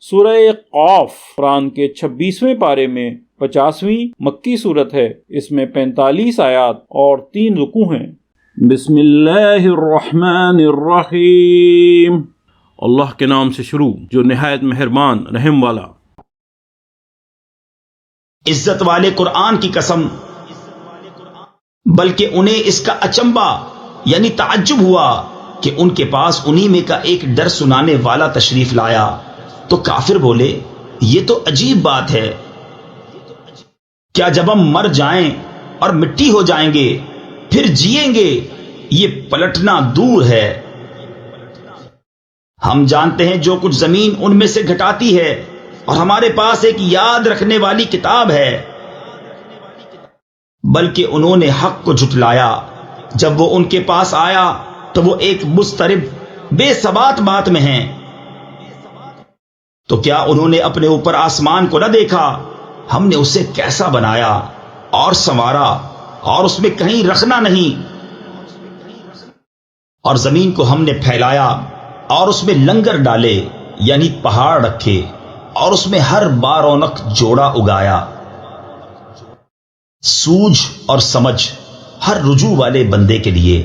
سورہ قاف قرآن کے 26ویں پارے میں 50ویں مکی صورت ہے۔ اس میں 45 آیات اور 3 رکوع ہیں۔ بسم اللہ الرحمن الرحیم، اللہ کے نام سے شروع جو نہایت مہربان رحم والا۔ عزت والے قرآن کی قسم، بلکہ انہیں اس کا اچنبا یعنی تعجب ہوا کہ ان کے پاس انہی میں کا ایک ڈر سنانے والا تشریف لایا تو کافر بولے، یہ تو عجیب بات ہے، کیا جب ہم مر جائیں اور مٹی ہو جائیں گے پھر جیئیں گے؟ یہ پلٹنا دور ہے۔ ہم جانتے ہیں جو کچھ زمین ان میں سے گھٹاتی ہے، اور ہمارے پاس ایک یاد رکھنے والی کتاب ہے۔ بلکہ انہوں نے حق کو جھٹلایا، جب وہ ان کے پاس آیا تو وہ ایک مضطرب بے ثبات بات میں ہیں۔ تو کیا انہوں نے اپنے اوپر آسمان کو نہ دیکھا؟ ہم نے اسے کیسا بنایا اور سنوارا، اور اس میں کہیں رکھنا نہیں۔ اور زمین کو ہم نے پھیلایا اور اس میں لنگر ڈالے یعنی پہاڑ رکھے، اور اس میں ہر بارونق جوڑا اگایا۔ سوجھ اور سمجھ ہر رجوع والے بندے کے لیے۔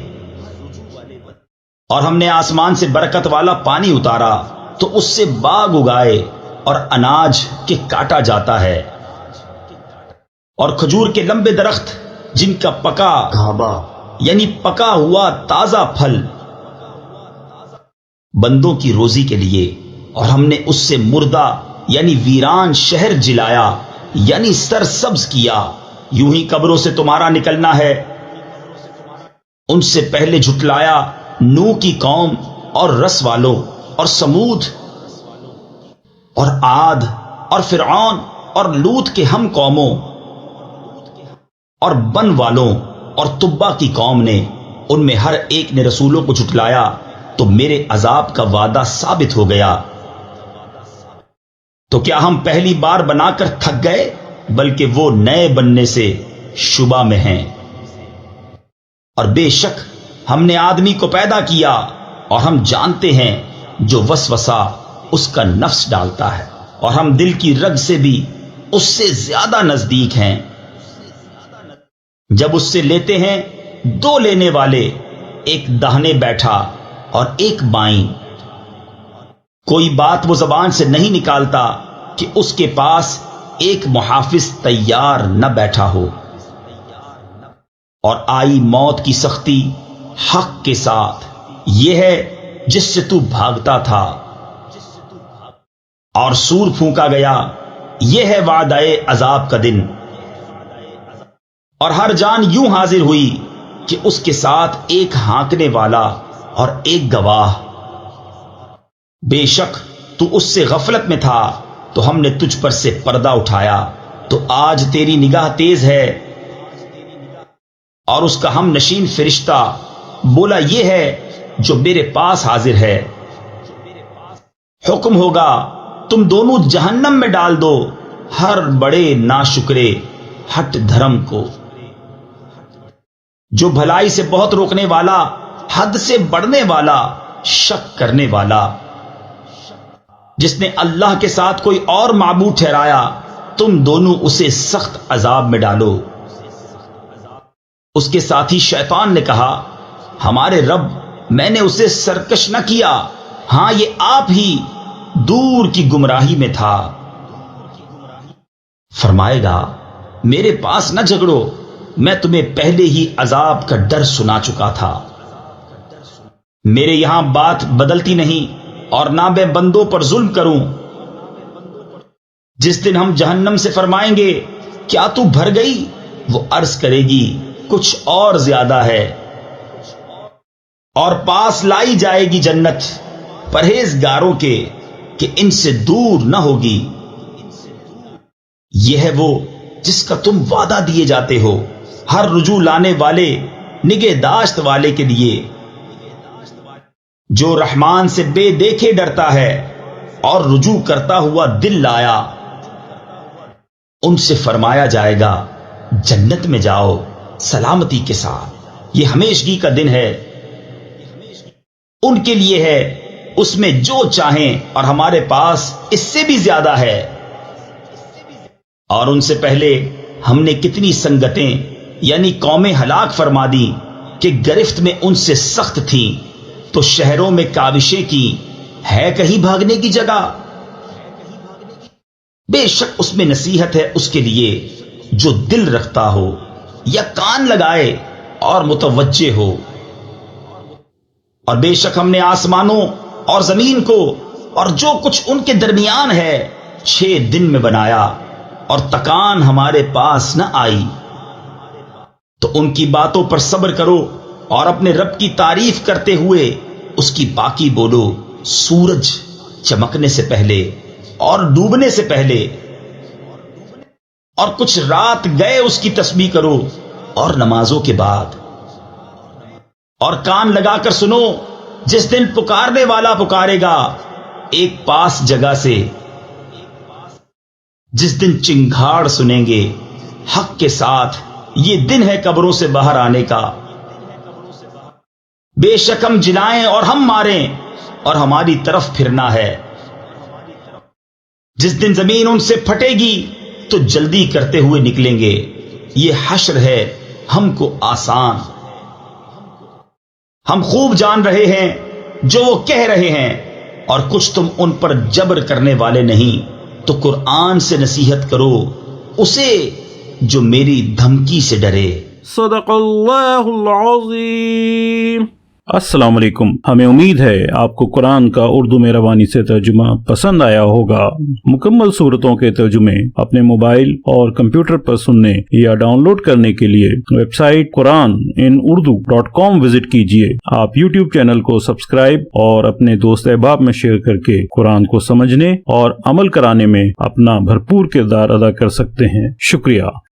اور ہم نے آسمان سے برکت والا پانی اتارا تو اس سے باغ اگائے اور اناج کے کاٹا جاتا ہے، اور کھجور کے لمبے درخت جن کا پکا گھابا یعنی پکا ہوا تازہ پھل بندوں کی روزی کے لیے۔ اور ہم نے اس سے مردہ یعنی ویران شہر جلایا یعنی سرسبز کیا۔ یوں ہی قبروں سے تمہارا نکلنا ہے۔ ان سے پہلے جھٹلایا نوح کی قوم اور رس والوں اور سمود اور عاد اور فرعون اور لوط کے ہم قوموں اور بن والوں اور تبا کی قوم نے۔ ان میں ہر ایک نے رسولوں کو جھٹلایا تو میرے عذاب کا وعدہ ثابت ہو گیا۔ تو کیا ہم پہلی بار بنا کر تھک گئے؟ بلکہ وہ نئے بننے سے شبہ میں ہیں۔ اور بے شک ہم نے آدمی کو پیدا کیا، اور ہم جانتے ہیں جو وسوسہ اس کا نفس ڈالتا ہے، اور ہم دل کی رگ سے بھی اس سے زیادہ نزدیک ہیں۔ جب اس سے لیتے ہیں 2 لینے والے، ایک داہنے بیٹھا اور ایک بائیں، کوئی بات وہ زبان سے نہیں نکالتا کہ اس کے پاس ایک محافظ تیار نہ بیٹھا ہو۔ اور آئی موت کی سختی حق کے ساتھ، یہ ہے جس سے تو بھاگتا تھا، اور سور پھونکا گیا، یہ ہے وعدہ عذاب کا دن۔ اور ہر جان یوں حاضر ہوئی کہ اس کے ساتھ ایک ہانکنے والا اور ایک گواہ۔ بے شک تو اس سے غفلت میں تھا تو ہم نے تجھ پر سے پردہ اٹھایا، تو آج تیری نگاہ تیز ہے۔ اور اس کا ہم نشین فرشتہ بولا، یہ ہے جو میرے پاس حاضر ہے۔ حکم ہوگا تم دونوں جہنم میں ڈال دو ہر بڑے ناشکرے ہٹ دھرم کو، جو بھلائی سے بہت روکنے والا، حد سے بڑھنے والا، شک کرنے والا، جس نے اللہ کے ساتھ کوئی اور معبود ٹھہرایا، تم دونوں اسے سخت عذاب میں ڈالو۔ اس کے ساتھی شیطان نے کہا، ہمارے رب، میں نے اسے سرکش نہ کیا، ہاں یہ آپ ہی دور کی گمراہی میں تھا۔ فرمائے گا، میرے پاس نہ جھگڑو، میں تمہیں پہلے ہی عذاب کا ڈر سنا چکا تھا۔ میرے یہاں بات بدلتی نہیں، اور نہ میں بندوں پر ظلم کروں۔ جس دن ہم جہنم سے فرمائیں گے، کیا تو بھر گئی؟ وہ عرض کرے گی، کچھ اور زیادہ ہے۔ اور پاس لائی جائے گی جنت پرہیزگاروں کے، کہ ان سے دور نہ ہوگی۔ یہ ہے وہ جس کا تم وعدہ دیے جاتے ہو، ہر رجوع لانے والے نگہداشت والے کے لیے، جو رحمان سے بے دیکھے ڈرتا ہے اور رجوع کرتا ہوا دل لایا۔ ان سے فرمایا جائے گا، جنت میں جاؤ سلامتی کے ساتھ، یہ ہمیشگی کا دن ہے۔ ان کے لیے ہے اس میں جو چاہیں اور ہمارے پاس اس سے بھی زیادہ ہے۔ اور ان سے پہلے ہم نے کتنی سنگتیں یعنی قومیں ہلاک فرما دی کہ گرفت میں ان سے سخت تھیں، تو شہروں میں کاوشیں کی، ہے کہیں بھاگنے کی جگہ؟ بے شک اس میں نصیحت ہے اس کے لیے جو دل رکھتا ہو یا کان لگائے اور متوجہ ہو۔ اور بے شک ہم نے آسمانوں اور زمین کو اور جو کچھ ان کے درمیان ہے 6 دن میں بنایا، اور تکان ہمارے پاس نہ آئی۔ تو ان کی باتوں پر صبر کرو اور اپنے رب کی تعریف کرتے ہوئے اس کی باقی بولو، سورج چمکنے سے پہلے اور ڈوبنے سے پہلے، اور کچھ رات گئے اس کی تسبیح کرو، اور نمازوں کے بعد۔ اور کان لگا کر سنو، جس دن پکارنے والا پکارے گا ایک پاس جگہ سے، جس دن چنگھاڑ سنیں گے حق کے ساتھ، یہ دن ہے قبروں سے باہر آنے کا۔ بے شک ہم جلائیں اور ہم ماریں، اور ہماری طرف پھرنا ہے۔ جس دن زمین ان سے پھٹے گی تو جلدی کرتے ہوئے نکلیں گے، یہ حشر ہے ہم کو آسان۔ ہم خوب جان رہے ہیں جو وہ کہہ رہے ہیں، اور کچھ تم ان پر جبر کرنے والے نہیں، تو قرآن سے نصیحت کرو اسے جو میری دھمکی سے ڈرے۔ صدق اللہ العظیم۔ السلام علیکم، ہمیں امید ہے آپ کو قرآن کا اردو میں روانی سے ترجمہ پسند آیا ہوگا۔ مکمل صورتوں کے ترجمے اپنے موبائل اور کمپیوٹر پر سننے یا ڈاؤن لوڈ کرنے کے لیے ویب سائٹ QuranInUrdu.com وزٹ کیجیے۔ آپ یوٹیوب چینل کو سبسکرائب اور اپنے دوست احباب میں شیئر کر کے قرآن کو سمجھنے اور عمل کرانے میں اپنا بھرپور کردار ادا کر سکتے ہیں۔ شکریہ۔